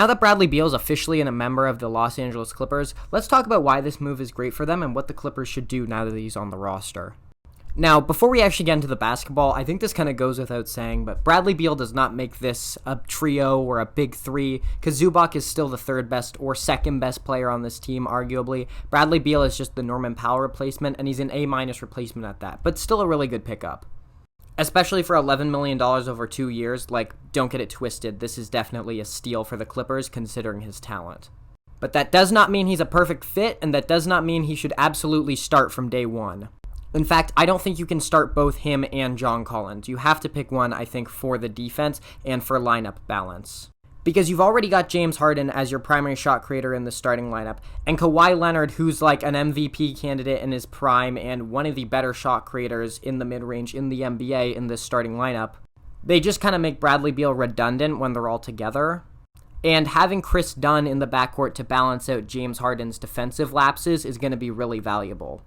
Now that Bradley Beal is officially a member of the Los Angeles Clippers, let's talk about why this move is great for them and what the Clippers should do now that he's on the roster. Now, before we actually get into the basketball, I think this kind of goes without saying, but Bradley Beal does not make this a trio or a big three, because Zubac is still the third best or second best player on this team, arguably. Bradley Beal is just the Norman Powell replacement, and he's an A- replacement at that, but still a really good pickup. Especially for $11 million over 2 years, like, don't get it twisted, this is definitely a steal for the Clippers, considering his talent. But that does not mean he's a perfect fit, and that does not mean he should absolutely start from day one. In fact, I don't think you can start both him and John Collins. You have to pick one, I think, for the defense and for lineup balance. Because you've already got James Harden as your primary shot creator in the starting lineup, and Kawhi Leonard, who's like an MVP candidate in his prime and one of the better shot creators in the mid-range in the NBA in this starting lineup. They just kind of make Bradley Beal redundant when they're all together. And having Chris Dunn in the backcourt to balance out James Harden's defensive lapses is going to be really valuable.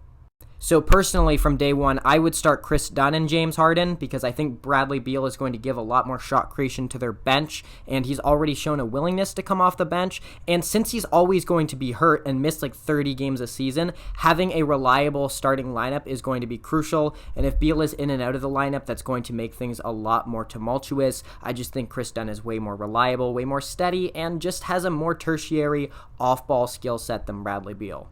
So personally, from day one, I would start Chris Dunn and James Harden because I think Bradley Beal is going to give a lot more shot creation to their bench, and he's already shown a willingness to come off the bench. And since he's always going to be hurt and miss like 30 games a season, having a reliable starting lineup is going to be crucial. And if Beal is in and out of the lineup, that's going to make things a lot more tumultuous. I just think Chris Dunn is way more reliable, way more steady, and just has a more tertiary off-ball skill set than Bradley Beal.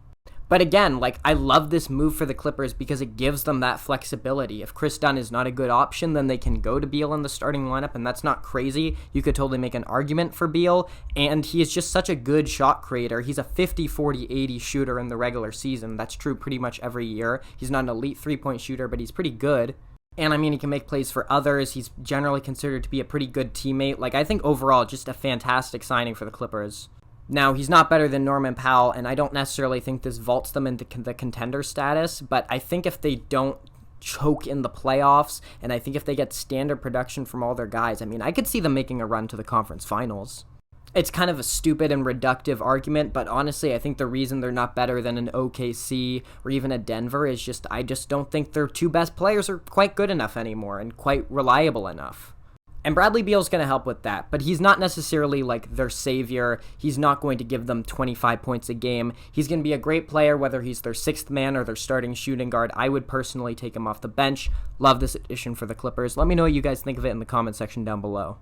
But again, like, I love this move for the Clippers because it gives them that flexibility. If Chris Dunn is not a good option, then they can go to Beal in the starting lineup, and that's not crazy. You could totally make an argument for Beal, and he is just such a good shot creator. He's a 50, 40, 80 shooter in the regular season. That's true pretty much every year. He's not an elite three-point shooter, but he's pretty good. And I mean, he can make plays for others. He's generally considered to be a pretty good teammate. Like, I think overall, just a fantastic signing for the Clippers. Now, he's not better than Norman Powell, and I don't necessarily think this vaults them into the contender status, but I think if they don't choke in the playoffs, and I think if they get standard production from all their guys, I mean, I could see them making a run to the conference finals. It's kind of a stupid and reductive argument, but honestly, I think the reason they're not better than an OKC or even a Denver is just, I just don't think their two best players are quite good enough anymore and quite reliable enough. And Bradley Beal's going to help with that, but he's not necessarily like their savior. He's not going to give them 25 points a game. He's going to be a great player, whether he's their sixth man or their starting shooting guard. I would personally take him off the bench. Love this addition for the Clippers. Let me know what you guys think of it in the comment section down below.